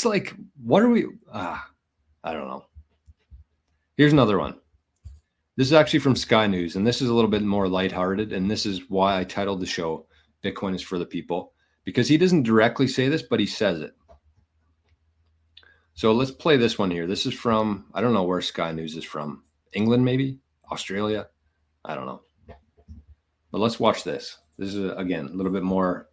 like, what are we? I don't know. Here's another one. This is actually from Sky News, and this is a little bit more lighthearted. And this is why I titled the show "Bitcoin is for the People," because he doesn't directly say this, but he says it. So let's play this one here. This is from, I don't know where Sky News is from. England, maybe? Australia? I don't know. But let's watch this. This is, again, a little bit more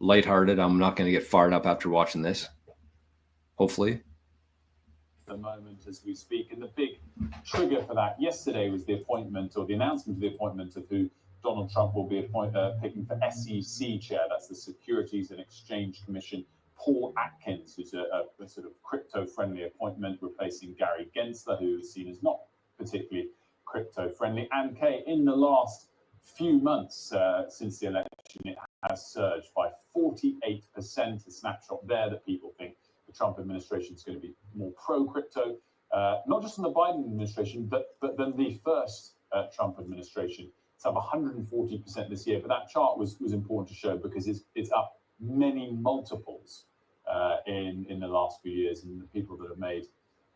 lighthearted. I'm not going to get fired up after watching this. Hopefully. The moment as we speak, and the big trigger for that yesterday was the appointment, or the announcement of the appointment of who Donald Trump will be picking for SEC chair. That's the Securities and Exchange Commission. Paul Atkins, who's a sort of crypto-friendly appointment, replacing Gary Gensler, who is seen as not particularly crypto-friendly. And Kay, in the last few months since the election, it has surged by 48%. A snapshot there that people think the Trump administration is going to be more pro-crypto, not just in the Biden administration, but then the first Trump administration. It's up 140% this year. But that chart was important to show because it's up many multiples in the last few years, and the people that have made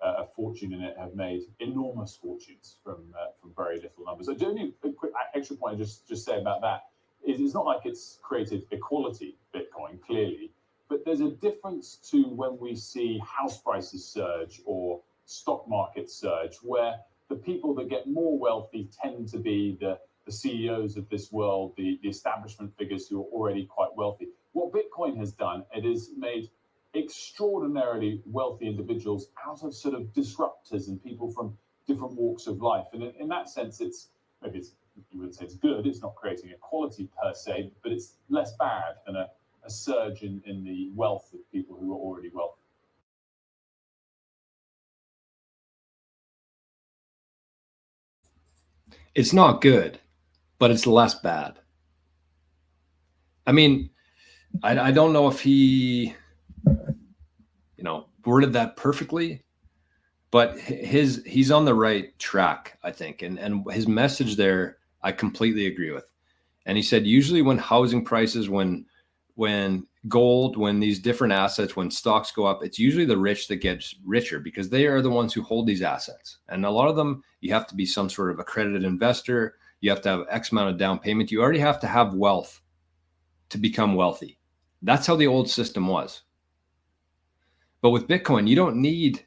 a fortune in it have made enormous fortunes from very little numbers. So, only a quick extra point I just say about that is it's not like it's created equality, Bitcoin, clearly. But there's a difference to when we see house prices surge or stock market surge, where the people that get more wealthy tend to be the CEOs of this world, the establishment figures who are already quite wealthy. What Bitcoin has done, it has made extraordinarily wealthy individuals out of sort of disruptors and people from different walks of life. And in that sense, you would say it's good. It's not creating equality per se, but it's less bad than a surge in the wealth of people who are already wealthy. It's not good, but it's less bad. I mean, I don't know if he, worded that perfectly, but he's on the right track, I think. And his message there, I completely agree with. And he said, usually when housing prices, when gold, when these different assets, when stocks go up, it's usually the rich that gets richer because they are the ones who hold these assets. And a lot of them, you have to be some sort of accredited investor. You have to have X amount of down payment. You already have to have wealth to become wealthy. That's how the old system was. But with Bitcoin, you don't need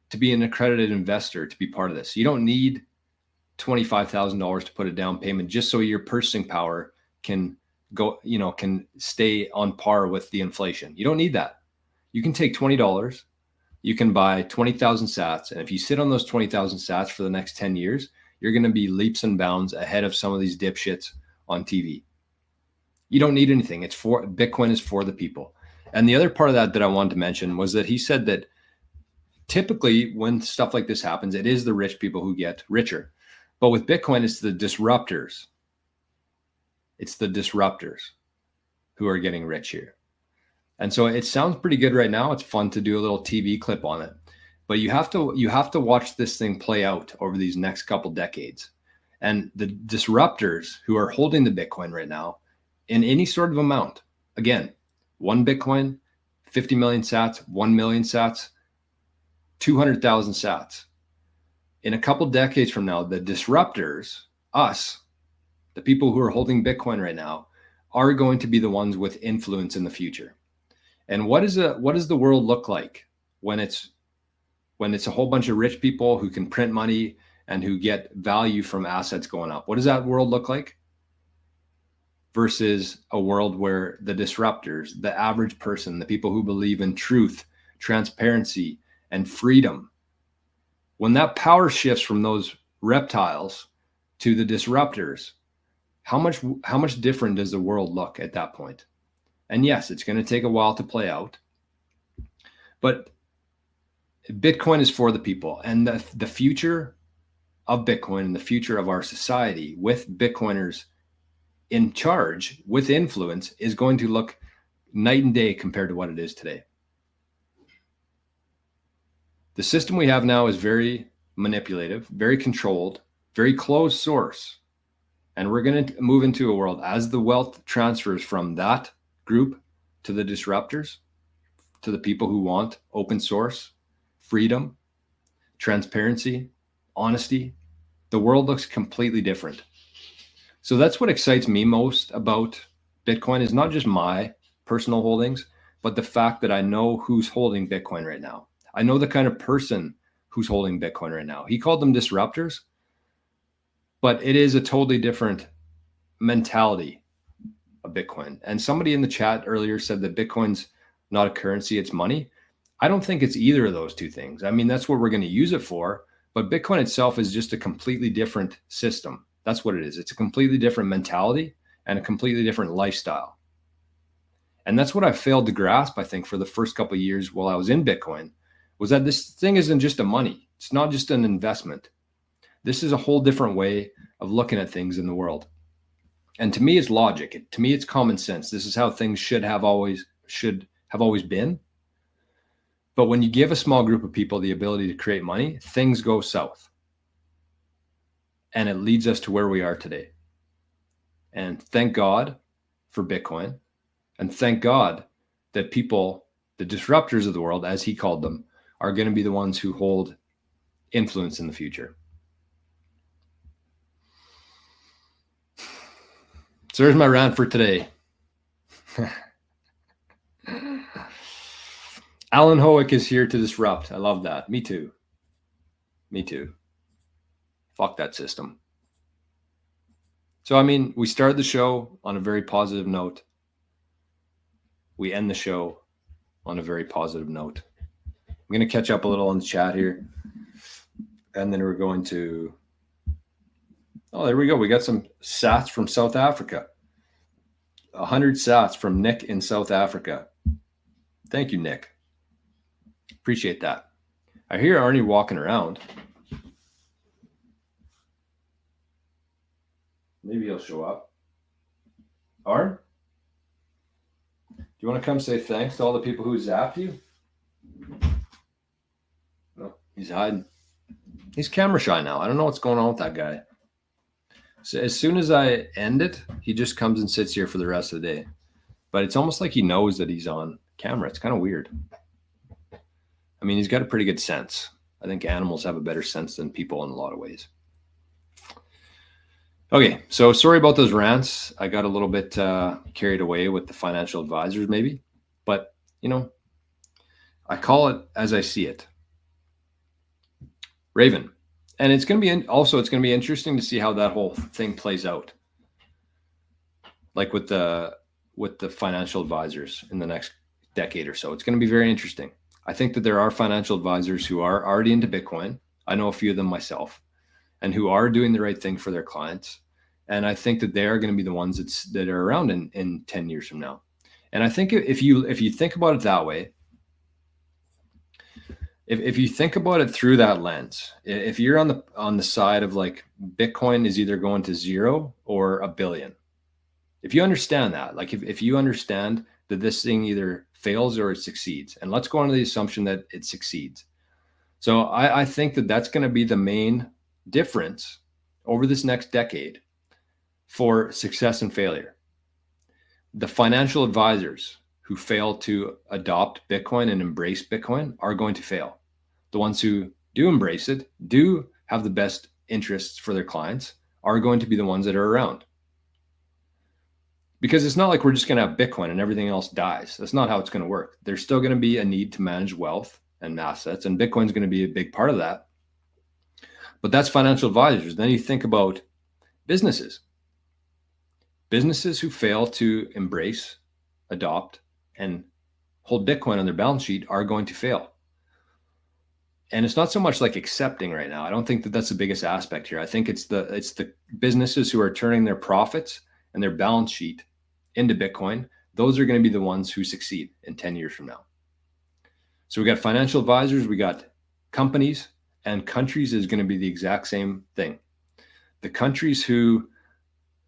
to be an accredited investor to be part of this. You don't need $25,000 to put a down payment just so your purchasing power can can stay on par with the inflation. You don't need that. You can take $20, you can buy 20,000 sats. And if you sit on those 20,000 sats for the next 10 years, you're going to be leaps and bounds ahead of some of these dipshits on TV. You don't need anything. Bitcoin is for the people. And the other part of that I wanted to mention was that he said that typically when stuff like this happens, it is the rich people who get richer. But with Bitcoin, it's the disruptors. It's the disruptors who are getting rich here. And so it sounds pretty good right now. It's fun to do a little TV clip on it. But you have to watch this thing play out over these next couple decades. And the disruptors who are holding the Bitcoin right now in any sort of amount, again, 1 Bitcoin, 50 million sats, 1 million sats, 200,000 sats. In a couple decades from now, the disruptors, us, the people who are holding Bitcoin right now, are going to be the ones with influence in the future. And what does the world look like when it's a whole bunch of rich people who can print money and who get value from assets going up? What does that world look like? Versus a world where the disruptors, the average person, the people who believe in truth, transparency, and freedom, when that power shifts from those reptiles to the disruptors, how much different does the world look at that point? And yes, it's going to take a while to play out, but Bitcoin is for the people, and the future of Bitcoin and the future of our society with Bitcoiners in charge with influence is going to look night and day compared to what it is today. The system we have now is very manipulative, very controlled, very closed source. And we're going to move into a world as the wealth transfers from that group to the disruptors, to the people who want open source, freedom, transparency, honesty, the world looks completely different. So that's what excites me most about Bitcoin, is not just my personal holdings, but the fact that I know who's holding Bitcoin right now. I know the kind of person who's holding Bitcoin right now. He called them disruptors, but it is a totally different mentality of Bitcoin. And somebody in the chat earlier said that Bitcoin's not a currency, it's money. I don't think it's either of those two things. I mean, that's what we're going to use it for, but Bitcoin itself is just a completely different system. That's what it is. It's a completely different mentality and a completely different lifestyle. And that's what I failed to grasp, I think, for the first couple of years while I was in Bitcoin, was that this thing isn't just a money. It's not just an investment. This is a whole different way of looking at things in the world. And to me, it's logic. To me, it's common sense. This is how things should have always been. But when you give a small group of people the ability to create money, things go south. And it leads us to where we are today. And thank God for Bitcoin. And thank God that people, the disruptors of the world, as he called them, are going to be the ones who hold influence in the future. So there's my rant for today. Alan Howick is here to disrupt. I love that. Me too. Me too. Fuck that system. So, I mean, we started the show on a very positive note. We end the show on a very positive note. I'm going to catch up a little on the chat here. And then we're going to... Oh, there we go. We got some sats from South Africa. 100 sats from Nick in South Africa. Thank you, Nick. Appreciate that. I hear Arnie walking around. Maybe he'll show up. Arn? Do you want to come say thanks to all the people who zapped you? No, he's hiding. He's camera shy now. I don't know what's going on with that guy. So as soon as I end it, he just comes and sits here for the rest of the day. But it's almost like he knows that he's on camera. It's kind of weird. I mean, he's got a pretty good sense. I think animals have a better sense than people in a lot of ways. Okay, so sorry about those rants. I got a little bit carried away with the financial advisors maybe. But, you know, I call it as I see it. Raven. And it's going to be it's going to be interesting to see how that whole thing plays out. Like with the financial advisors in the next decade or so. It's going to be very interesting. I think that there are financial advisors who are already into Bitcoin. I know a few of them myself, and who are doing the right thing for their clients. And I think that they are going to be the ones that are around in 10 years from now. And I think if you think about it that way, if you think about it through that lens, if you're on the side of like Bitcoin is either going to 0 or $1 billion, if you understand that, like if you understand that this thing either fails or it succeeds, and let's go on to the assumption that it succeeds. So I think that that's going to be the main difference over this next decade for success and failure. The financial advisors who fail to adopt Bitcoin and embrace Bitcoin are going to fail. The ones who do embrace it, do have the best interests for their clients, are going to be the ones that are around. Because it's not like we're just going to have Bitcoin and everything else dies. That's not how it's going to work. There's still going to be a need to manage wealth and assets, and Bitcoin's going to be a big part of that. But that's financial advisors. Then you think about businesses. Businesses who fail to embrace, adopt, and hold Bitcoin on their balance sheet are going to fail. And it's not so much like accepting right now. I don't think that that's the biggest aspect here. I think it's the businesses who are turning their profits and their balance sheet into Bitcoin. Those are going to be the ones who succeed in 10 years from now. So we got financial advisors, we got companies, and countries is going to be the exact same thing. The countries who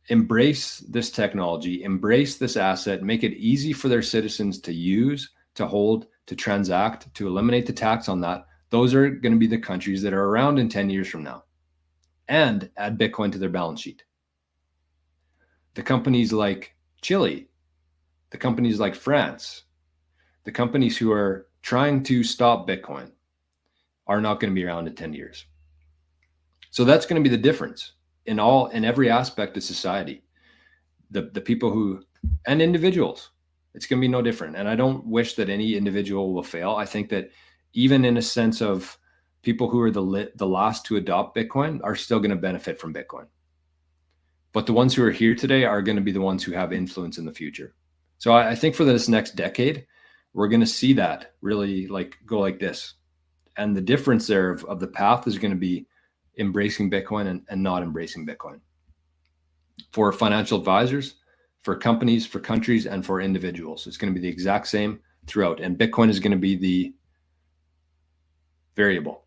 embrace this technology, embrace this asset, make it easy for their citizens to use, to hold, to transact, to eliminate the tax on that, those are going to be the countries that are around in 10 years from now and add Bitcoin to their balance sheet. The companies like Chile, the companies like France, the companies who are trying to stop Bitcoin are not going to be around in 10 years. So that's going to be the difference in every aspect of society. The people who, and individuals, it's going to be no different. And I don't wish that any individual will fail. I think that even in a sense of people who are the last to adopt Bitcoin are still going to benefit from Bitcoin. But the ones who are here today are going to be the ones who have influence in the future. So I think for this next decade, we're going to see that really go like this. And the difference there of the path is going to be embracing Bitcoin and not embracing Bitcoin. For financial advisors, for companies, for countries, and for individuals, it's going to be the exact same throughout. And Bitcoin is going to be the variable.